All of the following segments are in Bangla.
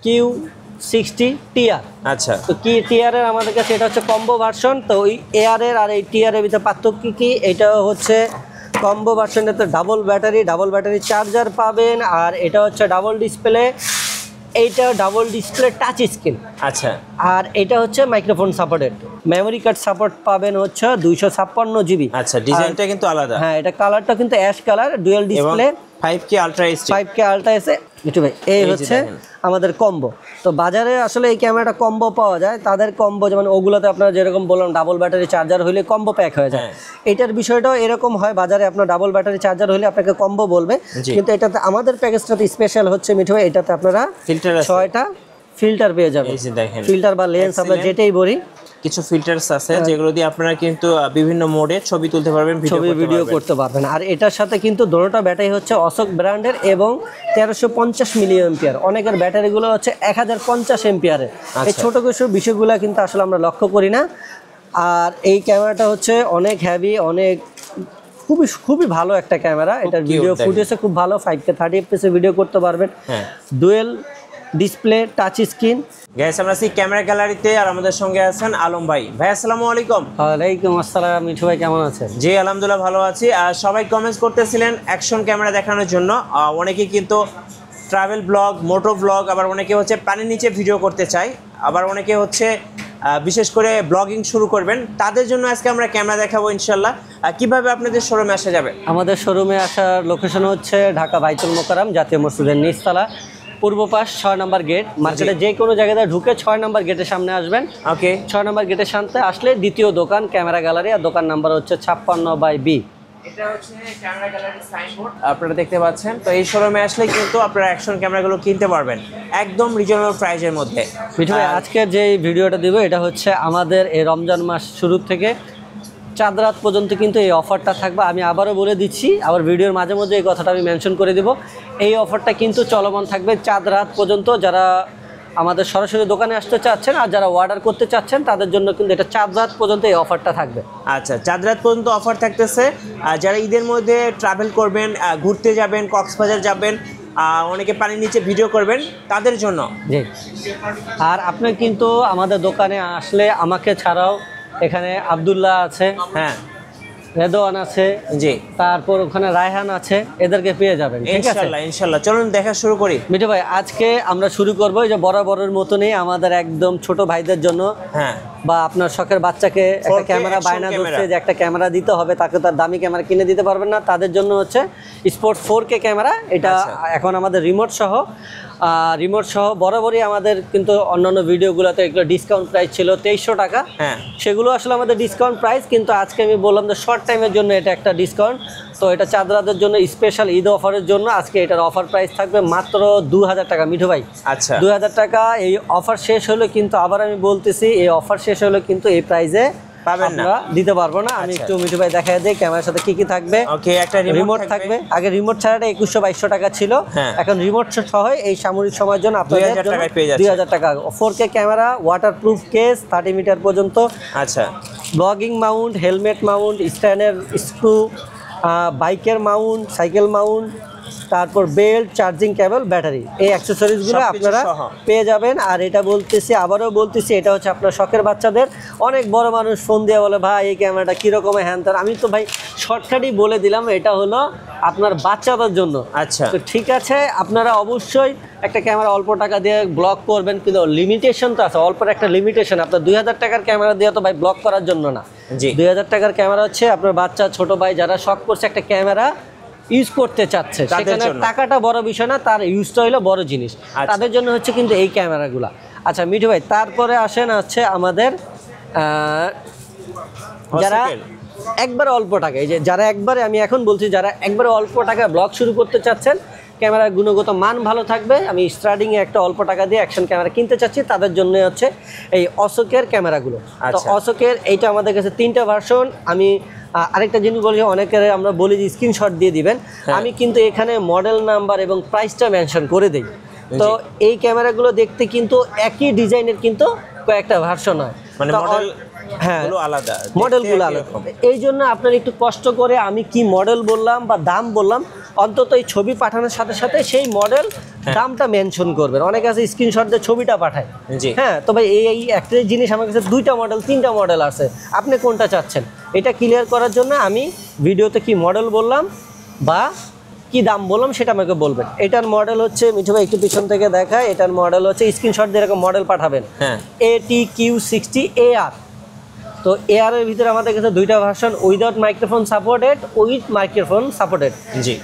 Q60 TR. আচ্ছা, তো কি টিআরের আমাদের কাছে এটা হচ্ছে কম্বো ভার্সন। তো ওই এয়ারের আর এই টিআরের ভিতরে পার্থক্য কি, এটা হচ্ছে কম্বো ভার্সনেতে ডাবল ব্যাটারি চার্জার পাবেন, আর এটা হচ্ছে ডাবল ডিসপ্লে, এইটা ডাবল ডিসপ্লে টাচ স্ক্রিন। আচ্ছা, আর এটা হচ্ছে microphone supported, memory card support পাবেন হচ্ছে 256 জিবি। আচ্ছা, ডিজাইনটা কিন্তু আলাদা। হ্যাঁ, এটা কালারটা কিন্তু ash colour, dual display, 5K ultra HD. 5K ultra এসে মিঠু ভাই, এই হচ্ছে আমাদের কম্বো। তো বাজারে আসলে এই ক্যামেরাটা কম্বো পাওয়া যায়, তাদের কম্বো যেমন ওগুলোতে আপনারা যেরকম বললাম ডাবল ব্যাটারি চার্জার হলে কম্বো প্যাক হয়ে যায়, এটার বিষয়টাও এরকম হয়। বাজারে আপনার ডাবল ব্যাটারি চার্জার হলে আপনাকে কম্বো বলবে, কিন্তু এটাতে আমাদের প্যাকেজটাতে স্পেশাল হচ্ছে মিঠু ভাই, এটাতে আপনারা ফিল্টার 6টা ফিল্টার পেয়ে যাবেন। ফিল্টার বা লেন্স আমরা যেটাই বলি, কিছু ফিল্টারস আছে যেগুলো দিয়ে আপনারা কিন্তু বিভিন্ন মোডে ছবি তুলতে পারবেন, ভিডিও করতে পারবেন। আর এটার সাথে কিন্তু দুটোটা ব্যাটারি হচ্ছে অশোক ব্র্যান্ডের এবং 1350 মিলি অ্যাম্পিয়ার। অনেকের ব্যাটারিগুলো হচ্ছে 1050 অ্যাম্পিয়ারের। এই ছোট কিছু বিষয়গুলো কিন্তু আসলে আমরা লক্ষ্য করি না। আর এই ক্যামেরাটা হচ্ছে অনেক হেভি, অনেক খুবই ভালো একটা ক্যামেরা। এটার ভিডিও ফুটেজে খুব ভালো, 5K 30 fps ভিডিও করতে পারবেন। Dual display touch screen. Guys, আমরা আছি ক্যামেরা গ্যালারিতে, আর আমাদের সঙ্গে আছেন আলম ভাই। ভাই আসসালামু আলাইকুম। ওয়ালাইকুম আসসালাম মিঠু ভাই, কেমন আছেন? জি আলহামদুলিল্লাহ ভালো আছি। আর সবাই কমেন্টস করতেছিলেন অ্যাকশন ক্যামেরা দেখানোর জন্য। অনেকেই কিন্তু ট্রাভেল ব্লগ, মোটো ব্লগ, আবার অনেকে হচ্ছে পানির নিচে ভিডিও করতে চায়, আবার অনেকে হচ্ছে বিশেষ করে ব্লগিং শুরু করবেন। তাদের জন্য আজকে আমরা ক্যামেরা দেখাবো ইনশাল্লাহ। কিভাবে আপনাদের শোরুমে আসা যাবে? আমাদের শোরুমে আসার লোকেশন হচ্ছে ঢাকা বাইতুল মোকাররম জাতীয় মসজিদের নিচতলা, পূর্ব পাশ 6 নম্বর গেট। মার্কেটে যে কোনো জায়গায় ঢুকে 6 নম্বর গেটের সামনে আসবেন। ওকে, 6 নম্বর গেটের সামনে আসলে দ্বিতীয় দোকান ক্যামেরা গ্যালারি, আর দোকান নাম্বার হচ্ছে 56/B। এটা হচ্ছে ক্যামেরা গ্যালারি সাইনবোর্ড আপনারা দেখতে পাচ্ছেন। তো এই শোরুমে আসলে কিন্তু আপনারা অ্যাকশন ক্যামেরাগুলো কিনতে পারবেন একদম রিজনেবল প্রাইসের মধ্যে। মিঠু ভাই, আজকের যে ভিডিওটা দিব এটা হচ্ছে আমাদের এই রমজান মাস শুরু থেকে চাঁদ রাত পর্যন্ত কিন্তু এই অফারটা থাকবে। আমি আবারও বলে দিচ্ছি, আবার ভিডিওর মাঝে মধ্যে এই কথাটা আমি মেনশন করে দিব। এই অফারটা কিন্তু চলমান থাকবে চাঁদ রাত পর্যন্ত। যারা আমাদের সরাসরি দোকানে আসতে চাচ্ছেন আর যারা অর্ডার করতে চাচ্ছেন তাদের জন্য কিন্তু এটা চাঁদ রাত পর্যন্ত এই অফারটা থাকবে। আচ্ছা, চাঁদ রাত পর্যন্ত অফার থাকতেছে। যারা ঈদের মধ্যে ট্রাভেল করবেন, ঘুরতে যাবেন, কক্সবাজার যাবেন, অনেকে পানির নিচে ভিডিও করবেন, তাদের জন্য। জি, আর আপনি কিন্তু আমাদের দোকানে আসলে আমাকে ছাড়াও এখানে আব্দুল্লাহ আছে, হ্যাঁ, রেদওয়ান আছে, জি, তারপর ওখানে রায়হান আছে, এদেরকে পেয়ে যাবেন। ঠিক আছে, ইনশাআল্লাহ ইনশাআল্লাহ। চলুন দেখা শুরু করি। মিঠু ভাই, আজকে আমরা শুরু করবো যে বরাবরের মতনই আমাদের একদম ছোট ভাইদের জন্য, হ্যাঁ, বা আপনার শখের বাচ্চাকে একটা ক্যামেরা বায়না ধরছে যে একটা ক্যামেরা দিতে হবে, তাকে তার দামি ক্যামেরা কিনে দিতে পারবেন না, তাদের জন্য হচ্ছে স্পোর্টস 4K ক্যামেরা। এটা এখন আমাদের রিমোট সহ বরাবরই আমাদের কিন্তু অন্যান্য ভিডিওগুলোতে এগুলো ডিসকাউন্ট প্রাইস ছিল 2300 টাকা। হ্যাঁ, সেগুলো আসলে আমাদের ডিসকাউন্ট প্রাইস, কিন্তু আজকে আমি বললাম যে শর্ট টাইমের জন্য এটা একটা ডিসকাউন্ট। তো এটা চাঁদ রাতের জন্য স্পেশাল ঈদ অফারের জন্য আজকে এটার অফার প্রাইস থাকবে মাত্র 2000 টাকা। মিঠু ভাই, আচ্ছা, 2000 টাকা। এই অফার শেষ হলো, কিন্তু আবার আমি বলতেছি এই অফার শেষ হলো কিন্তু এই প্রাইসে পাবেন না, দিতে পারবো না। আমি একটু মিঠু ভাই দেখাই দিই ক্যামেরার সাথে কি কি থাকবে। ওকে, একটা রিমোট থাকবে। আগে রিমোট ছাড়াটা 2100-2200 টাকা ছিল, এখন রিমোট সহ এই সামরিক সময়ের জন্য আপনাদের 2000 টাকা। 4K camera, waterproof case, 30 metre পর্যন্ত। আচ্ছা, ব্লগিং মাউন্ট, হেলমেট মাউন্ট, স্ট্যান্ডের স্ক্রু, বাইকের মাউন্ট, সাইকেল মাউন্ট, তারপর বেল্ট, চার্জিং কেবল, ব্যাটারি, এই অ্যাক্সেসরিজগুলো আপনারা পেয়ে যাবেন। আর এটা আবারও বলতেছি, এটা হচ্ছে আপনার শখের বাচ্চাদের। অনেক বড় মানুষ ফোন দিয়ে বলে ভাই এই ক্যামেরাটা কীরকম হ্যান ত্যান। আমি তো ভাই শর্টকাটই বলে দিলাম, এটা হলো আপনার বাচ্চাদের জন্য। আচ্ছা, তো ঠিক আছে, আপনারা অবশ্যই একটা ক্যামেরা অল্প টাকা দিয়ে ব্লগ করবেন, কিন্তু লিমিটেশন তো আছে, অল্প একটা লিমিটেশন। আপনার 2000 টাকার ক্যামেরা দিয়ে তো ভাই ব্লগ করার জন্য না। 2000 টাকার ক্যামেরা হচ্ছে আপনার বাচ্চা, ছোট ভাই যারা শখ করছে একটা ক্যামেরা ইউজ করতে চাচ্ছে, সেখানে টাকাটা বড় বিষয় না, তার ইউজটা হলো বড় জিনিস। তাদের জন্য হচ্ছে কিন্তু এই ক্যামেরাগুলো। আচ্ছা মিঠু ভাই, তারপরে আসেন হচ্ছে আমাদের যারা একবারে অল্প টাকা, এই যে যারা একবারে, আমি এখন বলছি যারা একবারে অল্প টাকা ব্লগ শুরু করতে চাচ্ছেন, ক্যামেরার গুণগত মান ভালো থাকবে, আমি স্টার্টিংয়ে একটা অল্প টাকা দিয়ে অ্যাকশন ক্যামেরা কিনতে চাচ্ছি, তাদের জন্য হচ্ছে এই অশোকের ক্যামেরাগুলো। তো অশোকের এইটা আমাদের কাছে 3টা ভার্সন। আমি আরেকটা জিনিস বলি, অনেকের আমরা বলি যে স্ক্রিনশট দিয়ে দিবেন, আমি কিন্তু এখানে মডেল নাম্বার এবং প্রাইসটা মেনশন করে দিই। তো এই ক্যামেরাগুলো দেখতে কিন্তু একই ডিজাইনের কিন্তু কয়েকটা ভার্সন হয়, মানে মডেল হ্যাঁ আলাদা, মডেলগুলো আলাদা। এই জন্য আপনার একটু কষ্ট করে আমি কি মডেল বললাম বা দাম বললাম অন্তত এই ছবি পাঠানোর সাথে সাথে সেই মডেল দামটা মেনশন করবেন। অনেকে আছে স্ক্রিনশট দিয়ে ছবিটা পাঠায়। জি হ্যাঁ, তো ভাই এই একটা জিনিস আমার কাছে 2টা মডেল 3টা মডেল আছে, আপনি কোনটা চাচ্ছেন এটা ক্লিয়ার করার জন্য আমি ভিডিওতে কি মডেল বললাম বা কি দাম বললাম সেটা আমাকে বলবেন। এটার মডেল হচ্ছে মিঠু ভাই একটু পিছন থেকে দেখায়, এটার মডেল হচ্ছে স্ক্রিনশট দিয়ে এরকম মডেল পাঠাবেন ATQ60AR। তো AR এর ভিতরে আমাদের কাছে 2টা version, without microphone supported, with microphone supported. জি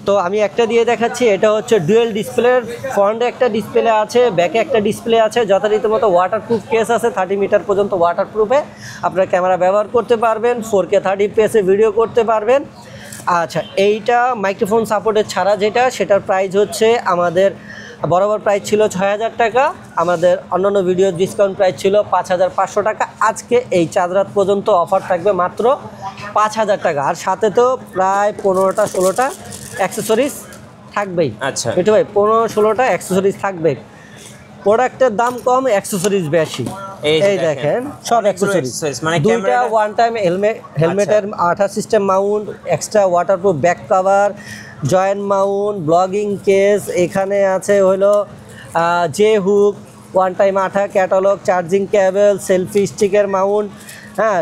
তো আমি একটা দিয়ে দেখাচ্ছি, এটা হচ্ছে ডুয়েল ডিসপ্লে, ফ্রন্টে একটা ডিসপ্লে আছে, ব্যাকে একটা ডিসপ্লে আছে, যথারীতি মতো ওয়াটারপ্রুফ কেস আছে, 30 মিটার পর্যন্ত ওয়াটারপ্রুফে আপনারা ক্যামেরা ব্যবহার করতে পারবেন, 4K 30 FPS ভিডিও করতে পারবেন। আচ্ছা, এইটা মাইক্রোফোন সাপোর্টের ছাড়া যেটা, সেটার প্রাইস হচ্ছে আমাদের বরাবর প্রাইস ছিল 6000 টাকা, আমাদের অন্যান্য ভিডিও ডিসকাউন্ট প্রাইস ছিল 5500 টাকা। আজকে এই চাঁদ রাত পর্যন্ত অফার থাকবে মাত্র 5000 টাকা, আর সাথে তো প্রায় 15টা 16টা অ্যাক্সেসরিজ থাকবেই। আচ্ছা মিঠু ভাই 15-16টা অ্যাক্সেসরিজ থাকবে। প্রোডাক্টের দাম কম, অ্যাক্সেসরিজ বেশি। এই দেখেন সব অ্যাক্সেসরিজ, মানে 2টা ওয়ান টাইম হেলমেটের আঠা system mount, extra waterproof back cover, joint mount, ব্লগিং কেস, এখানে আছে হলো জে হুক, ওয়ান টাইম আঠা, ক্যাটালগ, চার্জিং কেবল, সেলফি স্টিকের মাউন্ট, হ্যাঁ,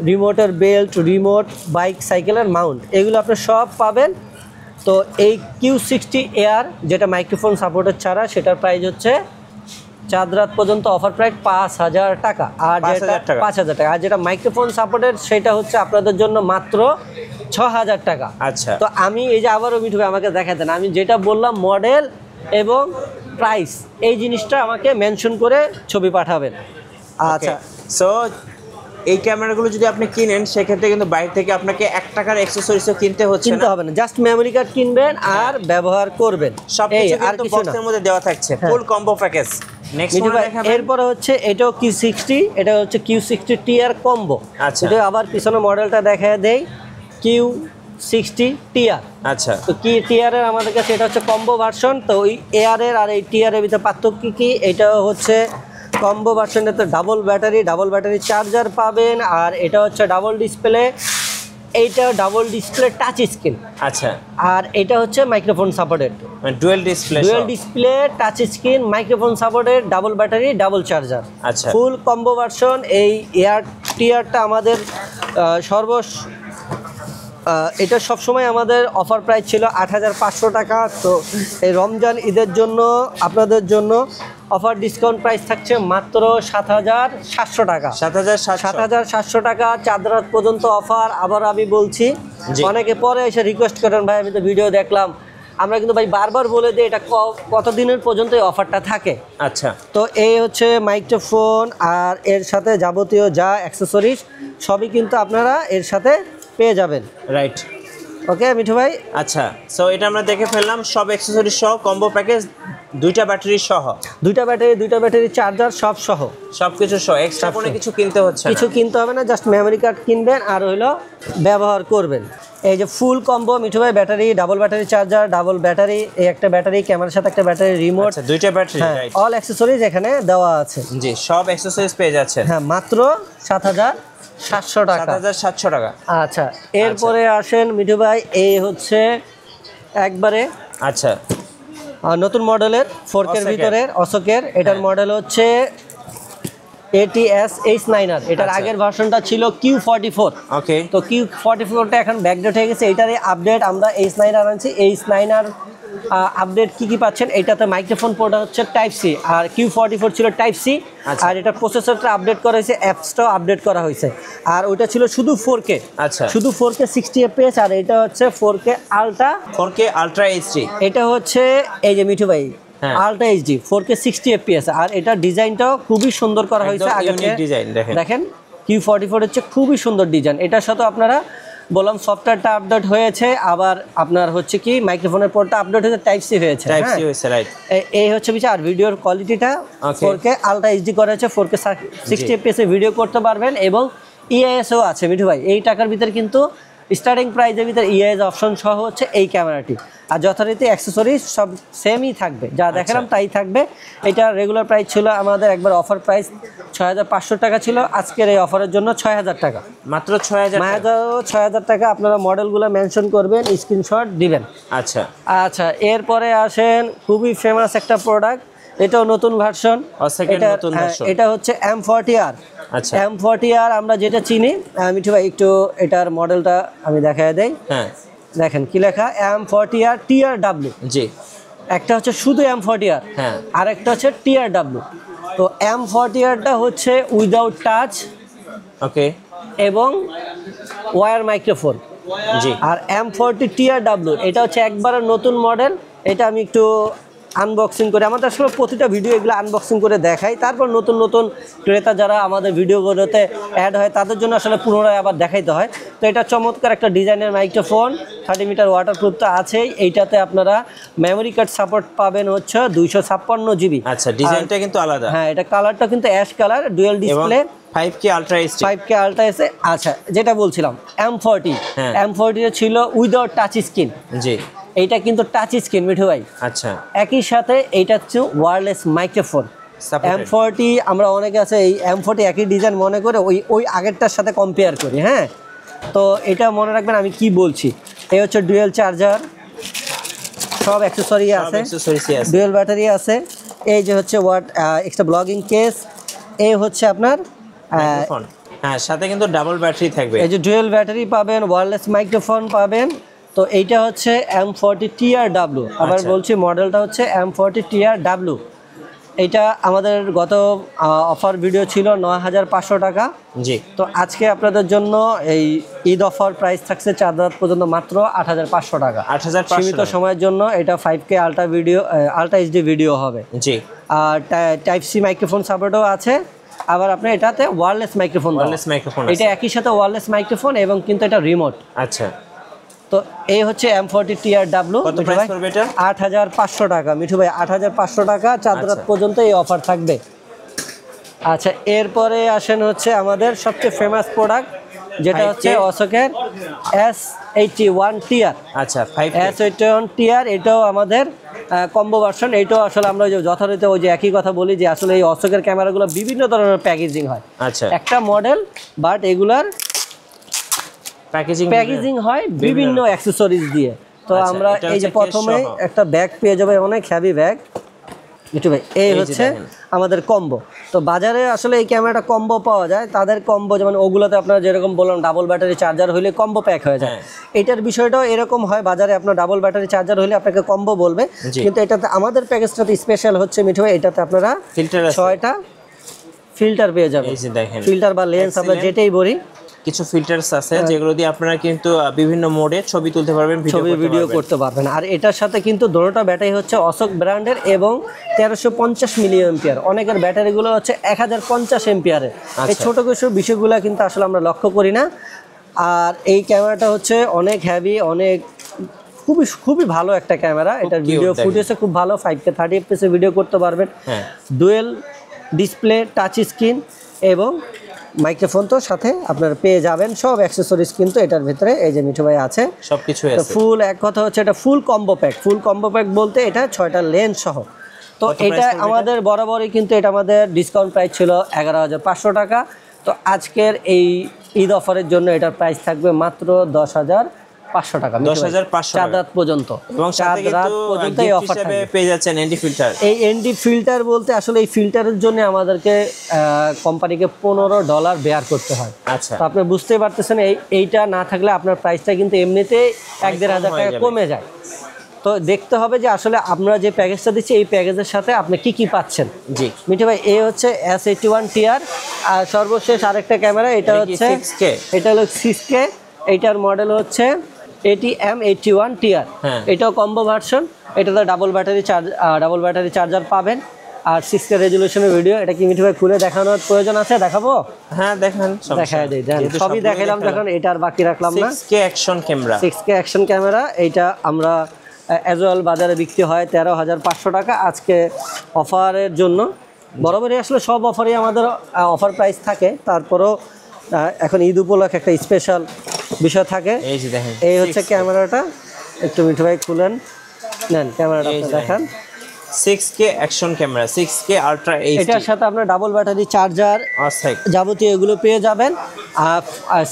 রিমোটের বেল্ট, রিমোট বাইক সাইকেলের মাউন্ট, এগুলো আপনি সব পাবেন। তো এই Q60AR যেটা মাইক্রোফোন সাপোর্টের ছাড়া, সেটার প্রাইস হচ্ছে চাঁদ রাত পর্যন্ত অফার প্রাইস 5000 টাকা, আর যেটা 5000 টাকা, আর যেটা মাইক্রোফোন সাপোর্টের সেটা হচ্ছে আপনাদের জন্য মাত্র 6000 টাকা। আচ্ছা, তো আমি এই যে আবারও মিঠু ভাই আমাকে দেখাতেন, আমি যেটা বললাম মডেল এবং প্রাইস, এই জিনিসটা আমাকে মেনশন করে ছবি পাঠাবেন। আচ্ছা, সো এই ক্যামেরাগুলো যদি আপনি কিনেন সেক্ষেত্রে কিন্তু বাইরে থেকে আপনাকে 1 টাকার অ্যাকসেসরিজও কিনতে হচ্ছে কিনতে হবে না, জাস্ট মেমরি কার্ড কিনবেন আর ব্যবহার করবেন, সবকিছু আর কিন্তু কিছু না। বক্সের মধ্যে দেওয়া থাকছে, ফুল কম্বো প্যাকেজ। নেক্সট এরপরে হচ্ছে এটাও Q60, এটা হচ্ছে Q60TR কম্বো। আচ্ছা, এটা আবার পিছনে মডেলটা দেখা দেই, Q60TR। আচ্ছা, তো কি TR এর আমাদের কাছে এটা হচ্ছে কম্বো ভার্সন। তো ওই AR এর আর এই TR এর ভিতরে পার্থক্য কি? এটা হচ্ছে কম্বো ভার্সনটাতে ডাবল ব্যাটারি চার্জার পাবেন, আর এটা হচ্ছে ডাবল ডিসপ্লে, এইটা ডাবল ডিসপ্লে টাচ স্ক্রিন। আচ্ছা, আর এটা হচ্ছে মাইক্রোফোন সাপোর্টেড, মানে dual display touch screen, microphone supported, double battery, double charger, আচ্ছা, ফুল কম্বো ভার্সন। এই TRটা আমাদের এটা সবসময় আমাদের অফার প্রাইস ছিল 8500 টাকা। তো এই রমজান ঈদের জন্য আপনাদের জন্য অফার ডিসকাউন্ট প্রাইস থাকছে মাত্র 7700 টাকা। 7700 টাকা, চাঁদ রাত পর্যন্ত অফার। আবার আমি বলছি, অনেকে পরে এসে রিকোয়েস্ট করেন ভাই আমি তো ভিডিও দেখলাম, আমরা কিন্তু ভাই বারবার বলে দিই এটা কতদিনের পর্যন্ত এই অফারটা থাকে। আচ্ছা, তো এই হচ্ছে মাইক্রোফোন আর এর সাথে যাবতীয় যা অ্যাক্সেসরিজ সবই কিন্তু আপনারা এর সাথে পেয়ে যাবেন। রাইট, ওকে মিঠু ভাই। আচ্ছা, সো এটা আমরা দেখে ফেললাম সব অ্যাকসেসরিজ সহ কম্বো প্যাকেজ, 2টা ব্যাটারি সহ, 2টা ব্যাটারি চার্জার সব সহ, সবকিছু সহ, এক্সট্রা কোনো কিছু কিনতে হচ্ছে না, কিছু কিনতে হবে না, জাস্ট মেমরি কার্ড কিনবেন আর হইলো ব্যবহার করবেন। এই যে ফুল কম্বো মিঠু ভাই, battery, double battery charger, double battery, এই একটা ব্যাটারি, ক্যামেরার সাথে একটা ব্যাটারি, রিমোট, 2টা ব্যাটারি, রাইট, অল অ্যাকসেসরিজ এখানে দেওয়া আছে। জি, সব অ্যাকসেসরিজ পেয়ে যাচ্ছেন, হ্যাঁ, মাত্র 7700 টাকা। 7700 টাকা। আচ্ছা, এরপরে আসেন মিঠু ভাই, এই হচ্ছে একবারে আচ্ছা নতুন মডেলের 4K এর ভিতরে অশোকের, এটার মডেল হচ্ছে ATS H9R। এটার আগের ভার্সনটা ছিল Q44। ওকে, তো Q44টা এখন ব্যাকডেট হয়ে গেছে, এটারই আপডেট আমরা H9R আনছি। H9R আপডেট কি পাচ্ছেন, এটাতে মাইক্রোফোন পোর্ট হচ্ছে Type-C, আর Q44 ছিল Type-C। আর এটা প্রসেসরটা আপডেট করা হয়েছে, অ্যাপসটাও আপডেট করা হয়েছে। আর ওইটা ছিল শুধু 4K, আচ্ছা, শুধু 4K 60 FPS, আর এটা হচ্ছে 4K আলট্রা HD। এটা হচ্ছে এই যে মিঠু ভাই আলট্রা HD 4K 60 FPS, আর এটা ডিজাইনটাও খুবই সুন্দর করা হয়েছে। আগে ডিজাইন দেখেন, Q44 হচ্ছে খুবই সুন্দর ডিজাইন। এটার সাথে আপনারা বললাম সফটওয়্যারটা আপডেট হয়েছে, আবার আপনার হচ্ছে কি মাইক্রোফোনের পোর্টটা আপডেট হয়েছে, Type-C হয়েছে, রাইট। এই হচ্ছে বিষয়। আর ভিডিওর কোয়ালিটিটা 4K আলট্রা HD করা হয়েছে, 4K 60 FPS এ ভিডিও করতে পারবেন, এবং EIS-ও আছে মিঠু ভাই। এই টাকার ভিতরে কিন্তু স্টার্টিং প্রাইসের ভিতরে EIS অপশন সহ হচ্ছে এই ক্যামেরাটি। আর যথারীতি অ্যাক্সেসরিজ সব সেমই থাকবে, যা দেখালাম তাই থাকবে। এটা রেগুলার প্রাইস ছিল আমাদের, একবার অফার প্রাইস 6500 টাকা ছিল, আজকের এই অফারের জন্য 6000 টাকা, মাত্র 6000 টাকা। আপনারা মডেলগুলো মেনশন করবেন, স্ক্রিনশট দিবেন। আচ্ছা আচ্ছা, এরপরে আসেন খুবই ফেমাস একটা প্রোডাক্ট, এটাও নতুন ভার্সন। এটা হচ্ছে M40R। আচ্ছা M40R আমরা যেটা চিনি, মিঠু ভাই একটু এটার মডেলটা আমি দেখায় দেই। হ্যাঁ দেখেন কি লেখা, M40R TRW। জি, একটা হচ্ছে শুধু M40R, হ্যাঁ, আর একটা হচ্ছে TRW। তো M40Rটা হচ্ছে উইদাউট টাচ, ওকে, এবং ওয়্যার মাইক্রোফোন। জি। আর M40 TRW এটা হচ্ছে একবারে নতুন মডেল। এটা আমি একটু আনবক্সিং করে, আমাদের আসলে প্রতিটা ভিডিও এগুলো আনবক্সিং করে দেখাই, তারপর নতুন নতুন ক্রেতা যারা আমাদের ভিডিওগুলোতে অ্যাড হয় তাদের জন্য আসলে পুনরায় আবার দেখাইতে হয়। তো এটা চমৎকার একটা ডিজাইনের মাইক্রোফোন, 30 মিটার ওয়াটারপ্রুফ তো আছেই। এইটাতে আপনারা মেমোরি কার্ড সাপোর্ট পাবেন হচ্ছে 256 GB। আচ্ছা, ডিজাইনটা কিন্তু আলাদা। হ্যাঁ, এটা কালারটা কিন্তু ash colour, dual display, 5K ultra SD. 5K ultra এসে। আচ্ছা, যেটা বলছিলাম M40, M40 ছিল উইদাউট টাচ স্ক্রিন, জি। এইটা কিন্তু টাচ স্ক্রিন মিঠু ভাই। আচ্ছা, একই সাথে এইটা হচ্ছে ওয়্যারলেস মাইক্রোফোন। M40 আমরা অনেকে আছে এই M40 একই ডিজাইন মনে করে ওই আগেরটার সাথে কম্পেয়ার করি। হ্যাঁ, তো এটা মনে রাখবেন আমি কি বলছি। এই হচ্ছে ডুয়েল চার্জার, সব অ্যাক্সেসরি আছে, ডুয়েল ব্যাটারি আছে। এই যে হচ্ছে এক্সট্রা ব্লগিং কেস। এই হচ্ছে আপনার মাইক্রোফোন, হ্যাঁ, সাথে কিন্তু ডাবল ব্যাটারি থাকবে। এই যে ডুয়েল ব্যাটারি পাবেন, ওয়্যারলেস মাইক্রোফোন পাবেন। তো এইটা হচ্ছে M40 TRW। আবার বলছি মডেলটা হচ্ছে M40 TRW। এইটা আমাদের গত অফার ভিডিও ছিল 9500 টাকা। জি। তো আজকে আপনাদের জন্য এই ঈদ অফার প্রাইস থাকছে 4 রাত পর্যন্ত মাত্র 8500 টাকা। 8500 সীমিত সময়ের জন্য। এটা 5K আলট্রা এইচডি ভিডিও হবে। জি। আর টাইপ সি মাইক্রোফোন সাপোর্টও আছে। আবার আপনি এটাতে ওয়্যারলেস মাইক্রোফোন, এটা একই সাথে ওয়্যারলেস মাইক্রোফোন এবং কিন্তু এটা রিমোট। আচ্ছা, তো এই হচ্ছে M40 TRW। কত প্রাইস পড়বে এটা? 8500 টাকা মিঠু ভাই, 8500 টাকা 4 রাত পর্যন্ত এই অফার থাকবে। আচ্ছা, এরপরে আসেন হচ্ছে আমাদের সবচেয়ে ফেমাস প্রোডাক্ট, যেটা হচ্ছে অশোকের S81 TR। আচ্ছা, 5K S81 TR, এটাও আমাদের কম্বো ভার্সন। এইটাও আসলে আমরা ওই যে যথারীতি ওই যে একই কথা বলি যে আসলে এই অশোকের ক্যামেরাগুলো বিভিন্ন ধরনের প্যাকেজিং হয়। আচ্ছা, একটা মডেল বাট এগুলার প্যাকেজিং হয় বিভিন্ন অ্যাক্সেসরিজ দিয়ে। তো আমরা এই যে প্রথমে একটা ব্যাগ পেয়ে যাবে, অনেক হেভি ব্যাগ মিঠু ভাই। এই হচ্ছে আমাদের কম্বো। তো বাজারে আসলে এই ক্যামেরাটা কম্বো পাওয়া যায়, তাদের কম্বো যেমন ওগুলোতে আপনারা যেরকম বললাম ডাবল ব্যাটারি চার্জার হলে কম্বো প্যাক হয়ে যায়। এটার বিষয়টাও এরকম হয়, বাজারে আপনার ডাবল ব্যাটারি চার্জার হলে আপনাকে কম্বো বলবে, কিন্তু এটাতে আমাদের প্যাকেজটাতে স্পেশাল হচ্ছে মিঠু ভাই, এটাতে আপনারা 6টা ফিল্টার পেয়ে যাবেন। ফিল্টার বা লেন্স আমরা যেটাই বলি, কিছু ফিল্টারস আছে যেগুলো দিয়ে আপনারা কিন্তু বিভিন্ন মোডে ছবি তুলতে পারবেন, ভিডিও করতে পারবেন। আর এটার সাথে কিন্তু দুটোটা ব্যাটারি হচ্ছে অশোক ব্র্যান্ডের এবং 1350 মিলি অ্যাম্পিয়ার। অনেকের ব্যাটারিগুলো হচ্ছে 1050 অ্যাম্পিয়ারের। এই ছোট কিছু বিষয়গুলো কিন্তু আসলে আমরা লক্ষ্য করি না। আর এই ক্যামেরাটা হচ্ছে অনেক হেভি, অনেক খুবই ভালো একটা ক্যামেরা। এটার ভিডিও ফুটেজে খুব ভালো, 5K 30 fps ভিডিও করতে পারবেন। ডুয়েল ডিসপ্লে, টাচ স্ক্রিন এবং মাইক্রোফোন তো সাথে আপনারা পেয়ে যাবেন। সব অ্যাক্সেসরিজ কিন্তু এটার ভিতরে এই যে মিঠু ভাই আছে, সবকিছু আছে। ফুল এক কথা হচ্ছে এটা ফুল কম্বো প্যাক। ফুল কম্বো প্যাক বলতে এটা 6টা লেন্স সহ। তো এটা আমাদের বরাবরই কিন্তু এটা আমাদের ডিসকাউন্ট প্রাইস ছিল 11500 টাকা। তো আজকের এই ঈদ অফারের জন্য এটার প্রাইস থাকবে মাত্র 10500 টাকা, 10500 4 রাত পর্যন্ত। এবং 4 রাত পর্যন্ত এই অফার পেয়ে যাচ্ছেন এনডি ফিল্টার। এই এনডি ফিল্টার বলতে আসলে এই ফিল্টারের জন্য আমাদেরকে কোম্পানিকে $15 বেয়ার করতে হয়। আচ্ছা, তো আপনি বুঝতেই পারতেছেন এইটা না থাকলে আপনার প্রাইসটা কিন্তু এমনিতেই 1-1500 টাকা কমে যায়। তো দেখতে হবে যে আসলে আমরা যে প্যাকেজটা দিচ্ছি এই প্যাকেজের সাথে আপনি কি কি পাচ্ছেন। জি মিঠু ভাই, এই হচ্ছে S81 TR। আর সর্বশেষ আরেকটা ক্যামেরা, এটা হচ্ছে 6K, এটা হলো 6K। এইটার মডেল হচ্ছে ATM81 TR। এটাও কম্বো ভার্সন। এটাতে ডাবল ব্যাটারি চার্জার পাবেন আর 6K রেজুলেশনের ভিডিও। এটা কি মিঠু ভাই খুলে দেখানোর প্রয়োজন আছে? দেখাবো? হ্যাঁ, দেখান, দেখায় দেই। সবই দেখাইলাম যখন, এটা আর বাকি রাখলাম না। 6K action camera, 6K action camera. এইটা আমরা অ্যাজুয়াল বাজারে বিক্রি হয় 13500 টাকা। আজকে অফারের জন্য বরাবরই আসলে সব অফারই আমাদের অফার প্রাইস থাকে, তারপরেও এখন ঈদ উপলক্ষে একটা স্পেশাল বিষয় থাকে। এই হচ্ছে ক্যামেরাটা, একটু মিঠু ভাই খুলেন। নেন ক্যামেরাটা এই আপনি যে দেখান। 6K action camera, 6K ultra HD, এটার সাথে আপনার ডাবল ব্যাটারি চার্জার অস্থির। যাবতীয় এগুলো পেয়ে যাবেন।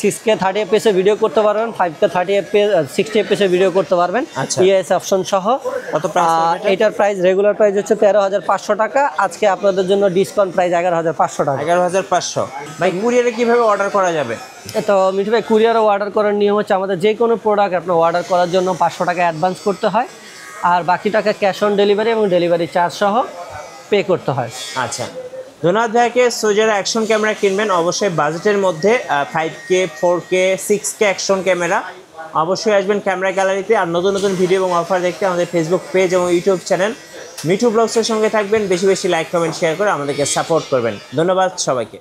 6K 30 fps এ ভিডিও করতে পারবেন, 5K 30 fps 60 fps এ ভিডিও করতে পারবেন আচ্ছা। ইএস অপশন সহ। কত প্রাইস পড়বে এটা? এটার প্রাইস রেগুলার প্রাইস হচ্ছে 13,500 টাকা, আজকে আপনাদের জন্য ডিসকাউন্ট প্রাইস 11,500 টাকা। 11,500। ভাই কুরিয়ারে কিভাবে অর্ডার করা যাবে? তো মিঠু ভাই, কুরিয়ারও অর্ডার করার নিয়ম হচ্ছে আমাদের যে কোনো প্রোডাক্ট আপনার অর্ডার করার জন্য 500 টাকা অ্যাডভান্স করতে হয়, আর বাকি টাকা ক্যাশ অন ডেলিভারি এবং ডেলিভারি চার্জ সহ পে করতে হয়। আচ্ছা, ধন্যবাদ ভাইকে। সো যারা অ্যাকশন ক্যামেরা কিনবেন অবশ্যই বাজেটের মধ্যে 5K 4K 6K action camera অবশ্যই আসবেন ক্যামেরা গ্যালারিতে। আর নতুন নতুন ভিডিও এবং অফার দেখতে আমাদের ফেসবুক পেজ এবং ইউটিউব চ্যানেল মিঠু ব্লগসের সঙ্গে থাকবেন। বেশি বেশি লাইক কমেন্ট শেয়ার করে আমাদেরকে সাপোর্ট করবেন। ধন্যবাদ সবাইকে।